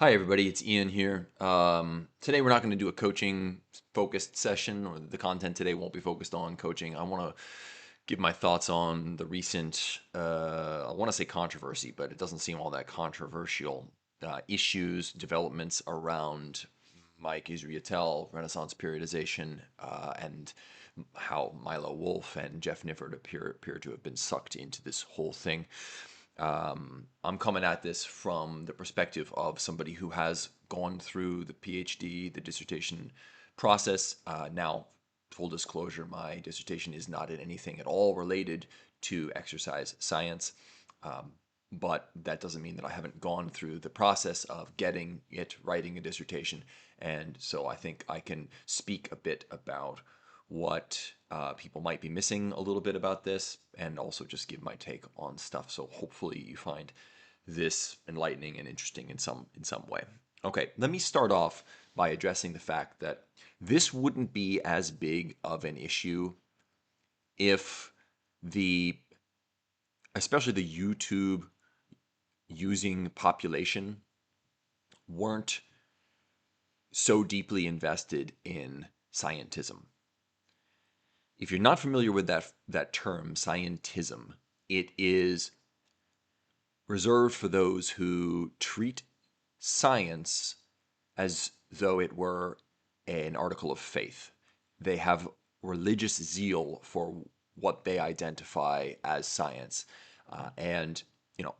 Hi, everybody. It's Ian here. Today, we're not going to do a coaching focused session, or the content today won't be focused on coaching. I want to give my thoughts on the recent, I want to say controversy, but it doesn't seem all that controversial issues, developments around Mike Israetel, Renaissance periodization, and how Milo Wolf and Jeff Nippard appear to have been sucked into this whole thing. I'm coming at this from the perspective of somebody who has gone through the PhD, the dissertation process. Now, full disclosure, my dissertation is not in anything at all related to exercise science. But that doesn't mean that I haven't gone through the process of getting it, writing a dissertation. And so I think I can speak a bit about what people might be missing a little bit about this, and also just give my take on stuff. So hopefully you find this enlightening and interesting in some way. Okay, let me start off by addressing the fact that this wouldn't be as big of an issue if the especially the YouTube using population weren't so deeply invested in scientism. If you're not familiar with that term, scientism, it is reserved for those who treat science as though it were an article of faith. They have religious zeal for what they identify as science, and you know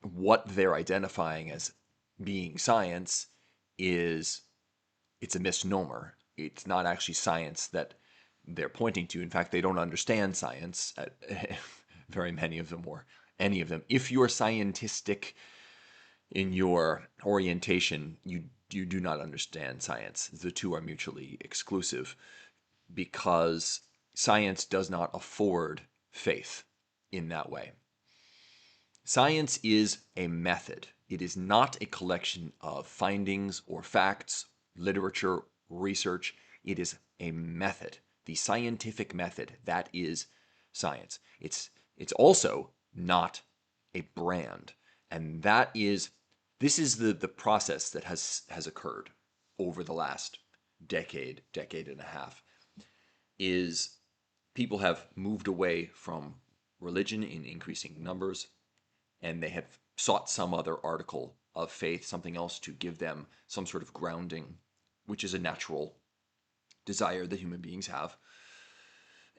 what they're identifying as being science is it's a misnomer. It's not actually science that they're pointing to. In fact, they don't understand science, very many of them, or any of them. If you're scientistic in your orientation, you do not understand science. The two are mutually exclusive because science does not afford faith in that way. Science is a method. It is not a collection of findings or facts, literature, research. It is a method. The scientific method, that is science. It's also not a brand. And this is the process that has occurred over the last decade and a half, is people have moved away from religion in increasing numbers, and they have sought some other article of faith, something else to give them some sort of grounding, which is a natural desire that human beings have.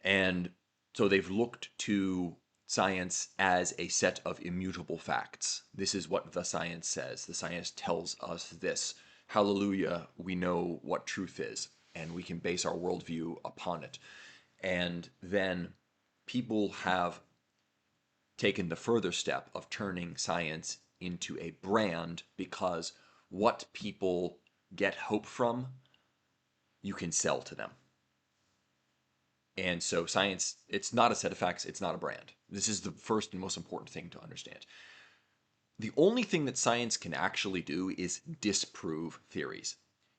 And so they've looked to science as a set of immutable facts. This is what the science says. The science tells us this. Hallelujah, we know what truth is, and we can base our worldview upon it. And then people have taken the further step of turning science into a brand because what people get hope from, you can sell to them. And so science, it's not a set of facts, it's not a brand. This is the first and most important thing to understand. The only thing that science can actually do is disprove theories,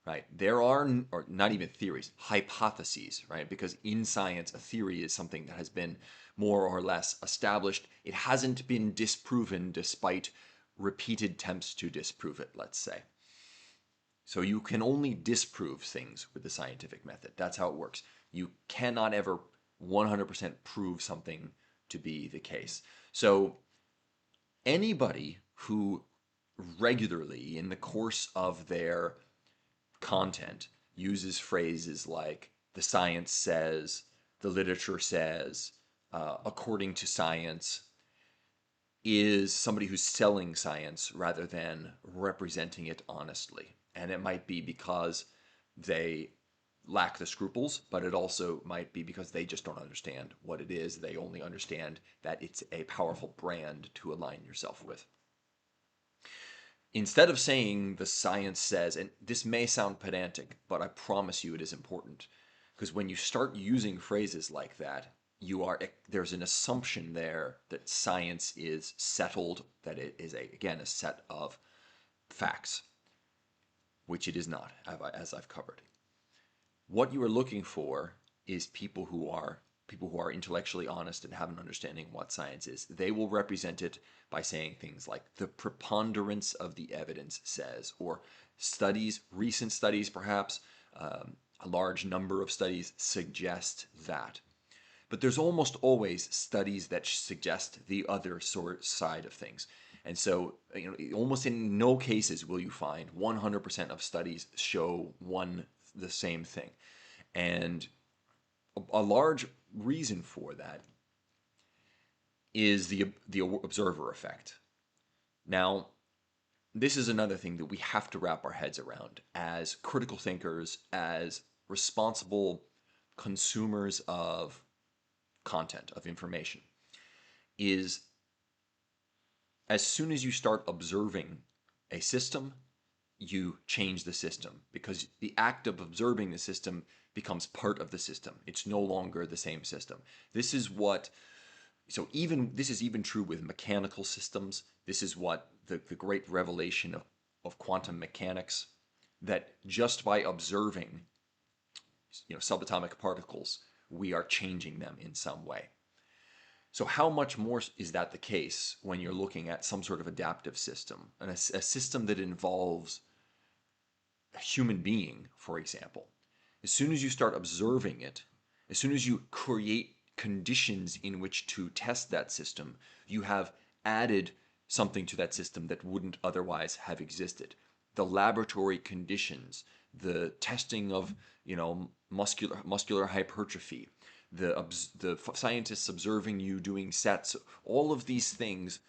right? There are, or not even theories, hypotheses, right? Because in science, a theory is something that has been more or less established. It hasn't been disproven despite repeated attempts to disprove it, let's say. So you can only disprove things with the scientific method. That's how it works. You cannot ever 100% prove something to be the case. So anybody who regularly, in the course of their content, uses phrases like the science says, the literature says, according to science, is somebody who's selling science rather than representing it honestly. And it might be because they lack the scruples, but it also might be because they just don't understand what it is. They only understand that it's a powerful brand to align yourself with. Instead of saying the science says, and this may sound pedantic, but I promise you it is important, because when you start using phrases like that, there's an assumption there that science is settled, that it is again a set of facts, which it is not, as I've covered. What you are looking for is people who are people who are intellectually honest and have an understanding of what science is, they will represent it by saying things like the preponderance of the evidence says, or studies, recent studies perhaps, a large number of studies suggest that. But there's almost always studies that suggest the other side of things. And so, almost in no cases will you find 100% of studies show the same thing. And a large reason for that is the observer effect. Now, this is another thing that we have to wrap our heads around as critical thinkers, as responsible consumers of content, of information, is as soon as you start observing a system, you change the system, because the act of observing the system becomes part of the system. It's no longer the same system. This is even true with mechanical systems. This is what the great revelation of quantum mechanics, that just by observing subatomic particles, we are changing them in some way. So how much more is that the case when you're looking at some sort of adaptive system, and a system that involves a human being, for example? As soon as you start observing it, as soon as you create conditions in which to test that system, you have added something to that system that wouldn't otherwise have existed. The laboratory conditions, the testing of muscular hypertrophy, the scientists observing you doing sets, all of these things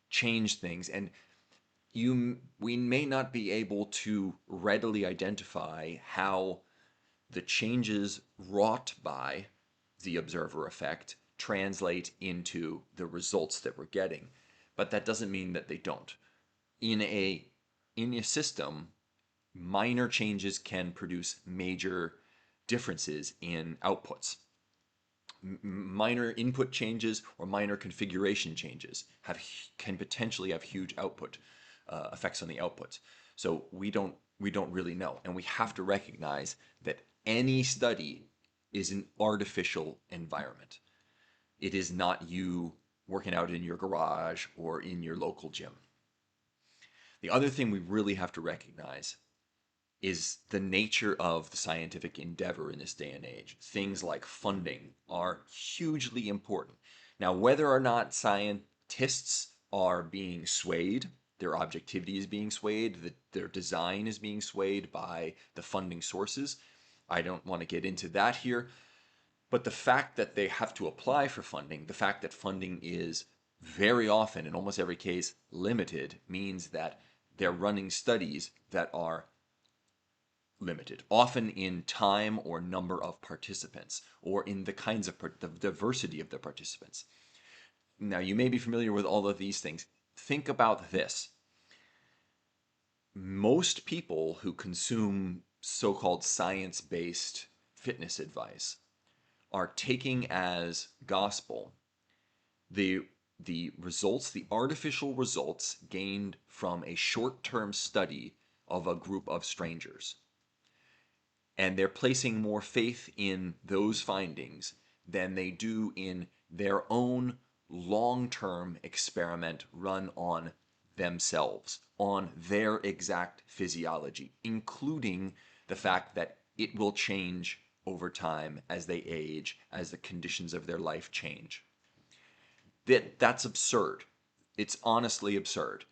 change things, and we may not be able to readily identify how the changes wrought by the observer effect translate into the results that we're getting. But that doesn't mean that they don't. In a system, minor changes can produce major differences in outputs. Minor input changes or minor configuration changes can potentially have huge output effects on the outputs. So we don't really know, and we have to recognize that any study is an artificial environment. It is not you working out in your garage or in your local gym. The other thing we really have to recognize is the nature of the scientific endeavor in this day and age. Things like funding are hugely important. Now, whether or not scientists are being swayed, their objectivity is being swayed, their design is being swayed by the funding sources, I don't want to get into that here. But the fact that they have to apply for funding, the fact that funding is very often, in almost every case, limited, means that they're running studies that are limited, often in time or number of participants, or in the kinds of the diversity of the participants. Now, you may be familiar with all of these things. Think about this. Most people who consume so-called science-based fitness advice are taking as gospel the results, the artificial results gained from a short-term study of a group of strangers. And they're placing more faith in those findings than they do in their own long-term experiment run on themselves, on their exact physiology, including the fact that it will change over time as they age, as the conditions of their life change. That's absurd. It's honestly absurd.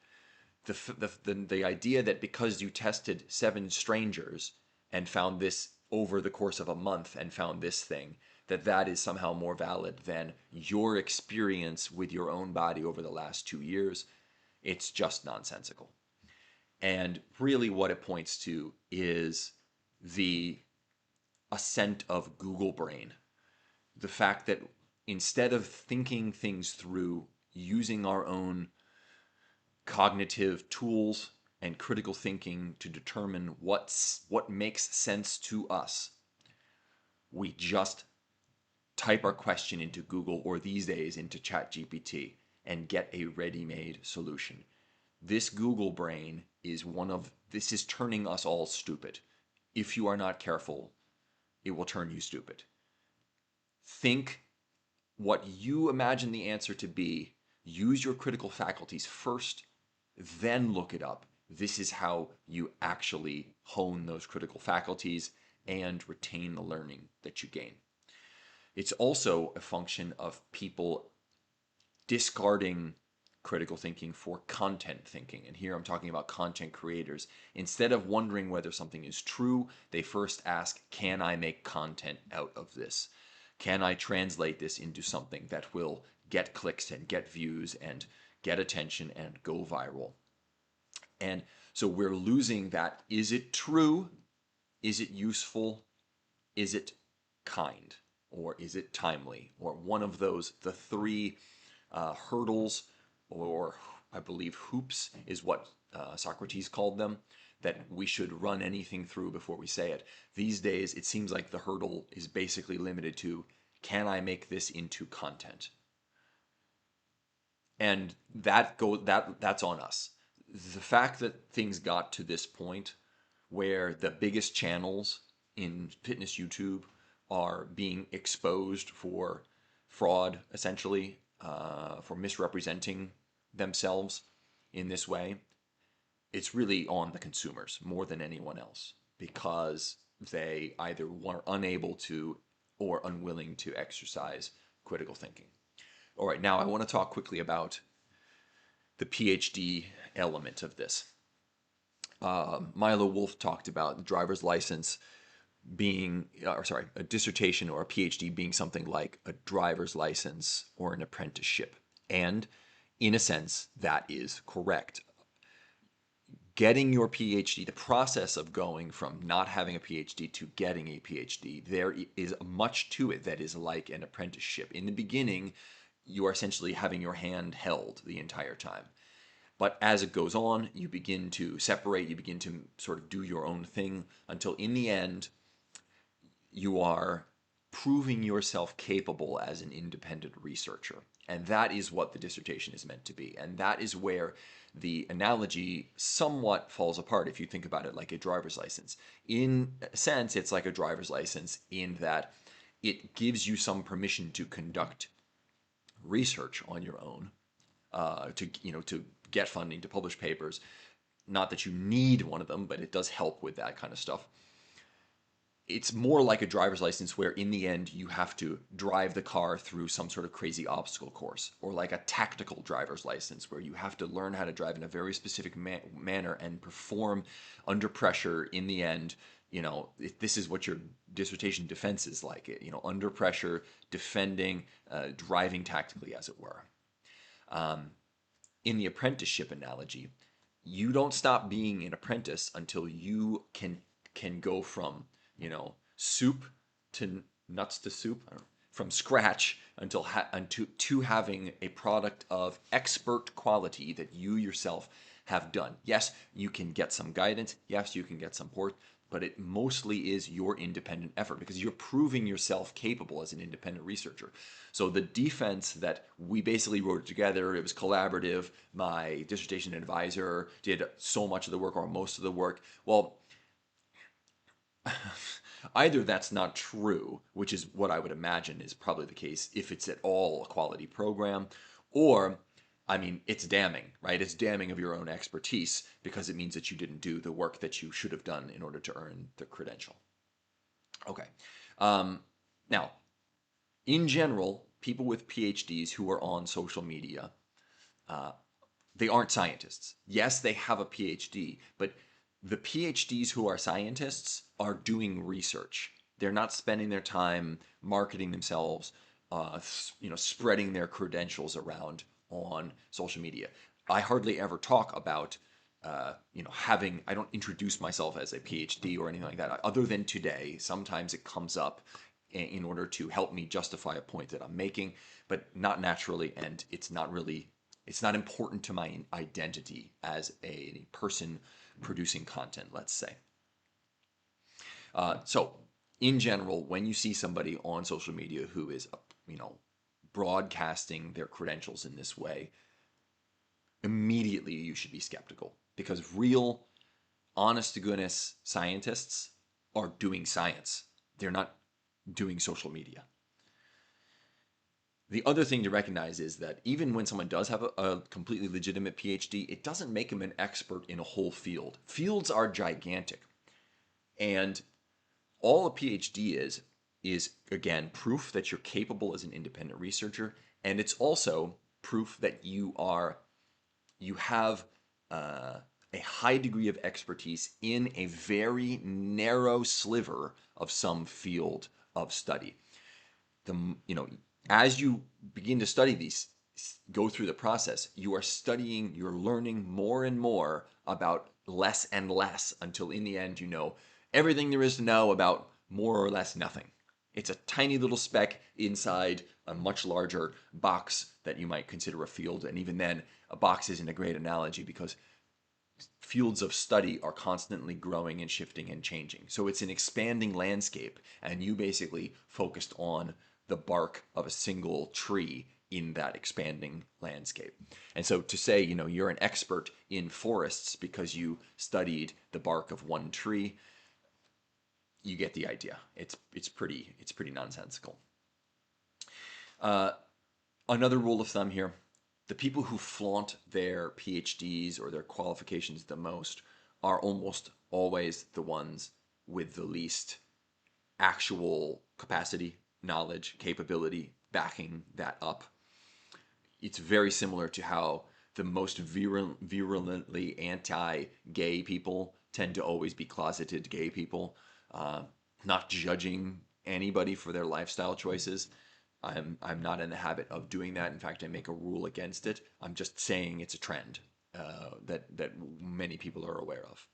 The idea that because you tested 7 strangers and found this over the course of a month and found this thing, that is somehow more valid than your experience with your own body over the last 2 years, it's just nonsensical. And really what it points to is the ascent of Google brain. The fact that instead of thinking things through, using our own cognitive tools and critical thinking to determine what makes sense to us, we just type our question into Google, or these days into ChatGPT, and get a ready-made solution. This Google brain is this is turning us all stupid. If you are not careful, it will turn you stupid. Think what you imagine the answer to be, use your critical faculties first, then look it up. This is how you actually hone those critical faculties and retain the learning that you gain. It's also a function of people discarding critical thinking for content thinking. And here I'm talking about content creators. Instead of wondering whether something is true, they first ask, can I make content out of this? Can I translate this into something that will get clicks and get views and get attention and go viral? And so we're losing that. Is it true? Is it useful? Is it kind? Or is it timely? Or one of those, the three hurdles, or I believe hoops is what Socrates called them, that we should run anything through before we say it. These days, it seems like the hurdle is basically limited to, can I make this into content? And that's on us. The fact that things got to this point where the biggest channels in fitness YouTube are being exposed for fraud, essentially, for misrepresenting themselves in this way, it's really on the consumers more than anyone else, because they either were unable to or unwilling to exercise critical thinking. All right, now I want to talk quickly about the PhD element of this. Milo Wolf talked about the driver's license being, a dissertation or a PhD being something like a driver's license or an apprenticeship. And in a sense, that is correct. Getting your PhD, the process of going from not having a PhD to getting a PhD, there is much to it that is like an apprenticeship. In the beginning, you are essentially having your hand held the entire time. But as it goes on, you begin to separate, you begin to sort of do your own thing until in the end, you are proving yourself capable as an independent researcher. And that is what the dissertation is meant to be. And that is where the analogy somewhat falls apart if you think about it like a driver's license. In a sense, it's like a driver's license in that it gives you some permission to conduct research on your own, to get funding, to publish papers. Not that you need one of them, but it does help with that kind of stuff. It's more like a driver's license where in the end you have to drive the car through some sort of crazy obstacle course, or like a tactical driver's license where you have to learn how to drive in a very specific manner and perform under pressure. In the end, this is what your dissertation defense is like, under pressure, defending, driving tactically, as it were. In the apprenticeship analogy, you don't stop being an apprentice until you can go from soup to nuts to soup, from scratch to having a product of expert quality that you yourself have done. Yes, you can get some guidance. Yes, you can get some support, but it mostly is your independent effort because you're proving yourself capable as an independent researcher. So the defense that we basically wrote it together, it was collaborative. My dissertation advisor did so much of the work or most of the work. Well, either that's not true, which is what I would imagine is probably the case if it's at all a quality program, or, it's damning, right? It's damning of your own expertise because it means that you didn't do the work that you should have done in order to earn the credential. Okay. Now, in general, people with PhDs who are on social media, they aren't scientists. Yes, they have a PhD, but the PhDs who are scientists are doing research. They're not spending their time marketing themselves, spreading their credentials around on social media. I hardly ever talk about, I don't introduce myself as a PhD or anything like that. Other than today, sometimes it comes up in order to help me justify a point that I'm making, but not naturally, and it's not important to my identity as a person producing content, let's say. So, in general, when you see somebody on social media who is, broadcasting their credentials in this way, immediately you should be skeptical because real, honest to goodness scientists are doing science. They're not doing social media. The other thing to recognize is that even when someone does have a completely legitimate PhD, it doesn't make them an expert in a whole field. Fields are gigantic. And all a PhD is again proof that you're capable as an independent researcher, and it's also proof that you have a high degree of expertise in a very narrow sliver of some field of study. The you know as you begin to study these, go through the process, you are studying, you're learning more and more about less and less until in the end you know everything there is to know about more or less nothing. It's a tiny little speck inside a much larger box that you might consider a field, and even then a box isn't a great analogy because fields of study are constantly growing and shifting and changing. So it's an expanding landscape, and you basically focused on the bark of a single tree in that expanding landscape. And so to say, you're an expert in forests because you studied the bark of one tree, you get the idea. It's pretty nonsensical. Another rule of thumb here: the people who flaunt their PhDs or their qualifications the most are almost always the ones with the least actual capacity, knowledge, capability backing that up. It's very similar to how the most virulently anti-gay people tend to always be closeted gay people, not judging anybody for their lifestyle choices. I'm not in the habit of doing that. In fact, I make a rule against it. I'm just saying it's a trend that many people are aware of.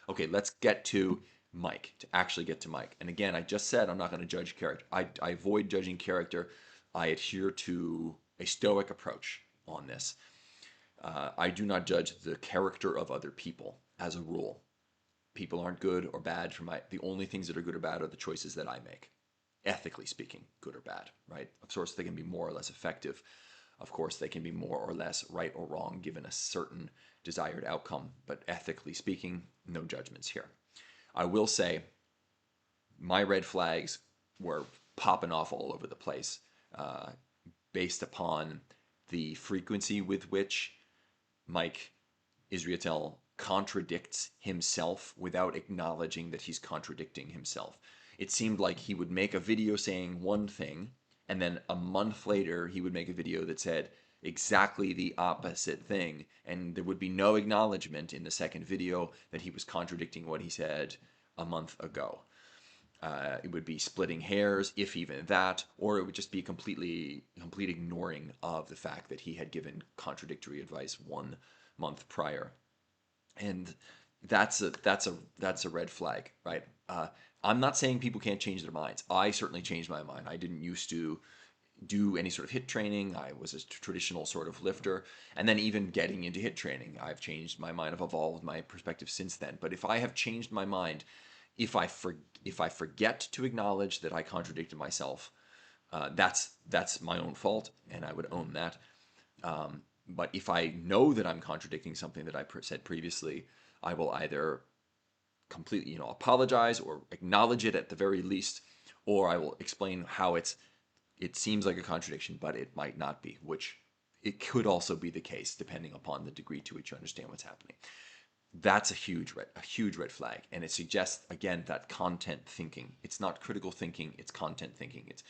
Okay, let's get to Mike, to actually get to Mike. And again, I just said I'm not going to judge character. I avoid judging character. I adhere to a stoic approach on this. I do not judge the character of other people as a rule. People aren't good or bad the only things that are good or bad are the choices that I make. Ethically speaking, good or bad, right? Of course, they can be more or less effective. Of course, they can be more or less right or wrong given a certain desired outcome. But ethically speaking, no judgments here. I will say my red flags were popping off all over the place based upon the frequency with which Mike Israetel contradicts himself without acknowledging that he's contradicting himself. It seemed like he would make a video saying one thing, and then a month later he would make a video that said exactly the opposite thing, and there would be no acknowledgement in the second video that he was contradicting what he said a month ago. It would be splitting hairs, if even that, or it would just be complete ignoring of the fact that he had given contradictory advice 1 month prior. And that's a red flag, right? I'm not saying people can't change their minds. I certainly changed my mind. I didn't used to do any sort of HIIT training. I was a traditional sort of lifter. And then even getting into HIIT training, I've changed my mind. I've evolved my perspective since then. But if I have changed my mind, if I forget to acknowledge that I contradicted myself, that's my own fault, and I would own that. But if I know that I'm contradicting something that I said previously, I will either completely, apologize or acknowledge it at the very least, or I will explain how it seems like a contradiction, but it might not be, which it could also be the case depending upon the degree to which you understand what's happening. That's a huge red flag, and it suggests again that content thinking. It's not critical thinking; it's content thinking. It's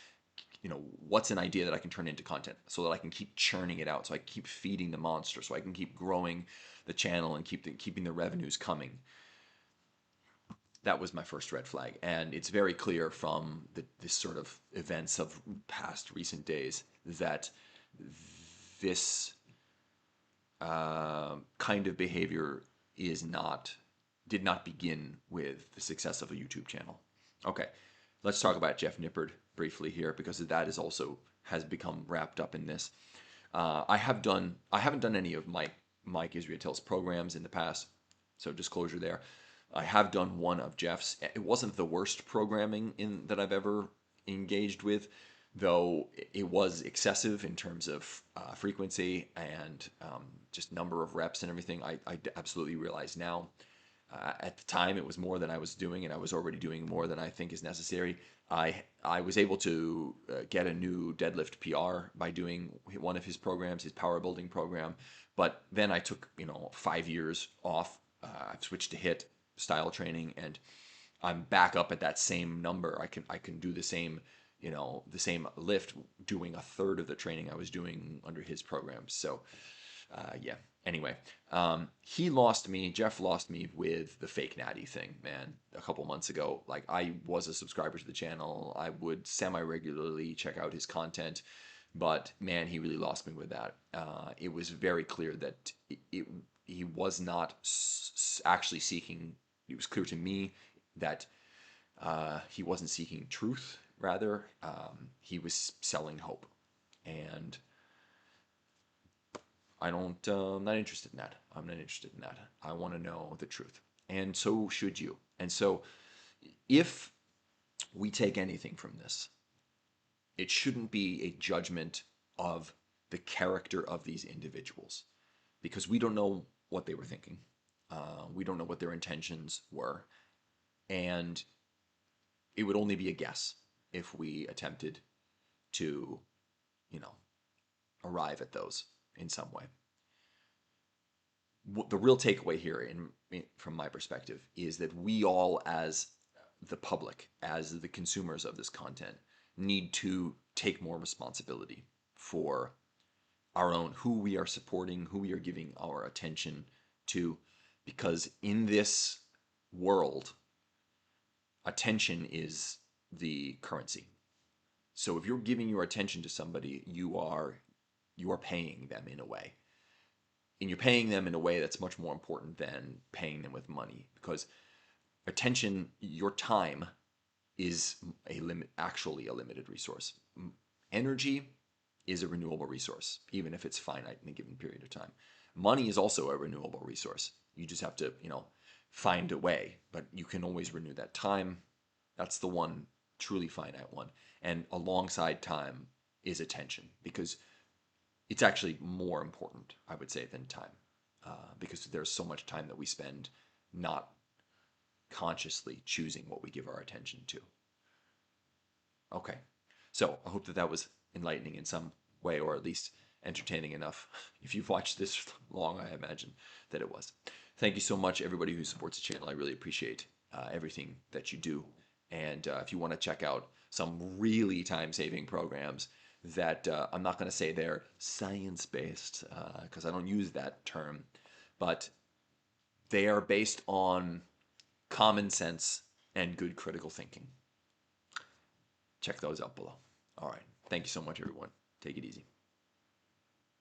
what's an idea that I can turn into content so that I can keep churning it out, so I keep feeding the monster, so I can keep growing the channel and keeping the revenues coming. That was my first red flag, and it's very clear from this sort of events of past recent days that this kind of behavior did not begin with the success of a YouTube channel. Okay, let's talk about Jeff Nippard briefly here, because that has become wrapped up in this. I haven't done any of Mike Israetel's programs in the past, so disclosure there. I have done one of Jeff's. It wasn't the worst programming that I've ever engaged with, though it was excessive in terms of frequency and just number of reps and everything. I absolutely realize now. At the time, it was more than I was doing, and I was already doing more than I think is necessary. I was able to get a new deadlift PR by doing one of his programs, his power building program. But then I took 5 years off. I've switched to HIIT style training, and I'm back up at that same number. I can do the same the same lift doing a third of the training I was doing under his program. So yeah. Anyway, he lost me. Jeff lost me with the fake natty thing, man. A couple months ago, like I was a subscriber to the channel. I would semi regularly check out his content, but man, he really lost me with that. It was very clear that he was not actually seeking. It was clear to me that he wasn't seeking truth. Rather, he was selling hope, and I'm not interested in that. I'm not interested in that. I want to know the truth. And so should you. And so if we take anything from this, it shouldn't be a judgment of the character of these individuals because we don't know what they were thinking. We don't know what their intentions were. And it would only be a guess if we attempted to, you know, arrive at those in some way. The real takeaway here, from my perspective, is that we all, as the public, as the consumers of this content, need to take more responsibility for our own, who we are supporting, who we are giving our attention to, because in this world, attention is the currency. So if you're giving your attention to somebody, you are paying them in a way. And you're paying them in a way that's much more important than paying them with money, because attention, your time, is actually a limited resource. Energy is a renewable resource, even if it's finite in a given period of time. Money is also a renewable resource. You just have to, find a way, but you can always renew that time. That's the one truly finite one. And alongside time is attention, because it's actually more important, I would say, than time, because there's so much time that we spend not consciously choosing what we give our attention to. Okay, so I hope that was enlightening in some way, or at least entertaining enough. If you've watched this long, I imagine that it was. Thank you so much, everybody who supports the channel. I really appreciate everything that you do. And if you want to check out some really time-saving programs that I'm not going to say they're science-based, because I don't use that term, but they are based on common sense and good critical thinking. Check those out below. All right. Thank you so much, everyone. Take it easy.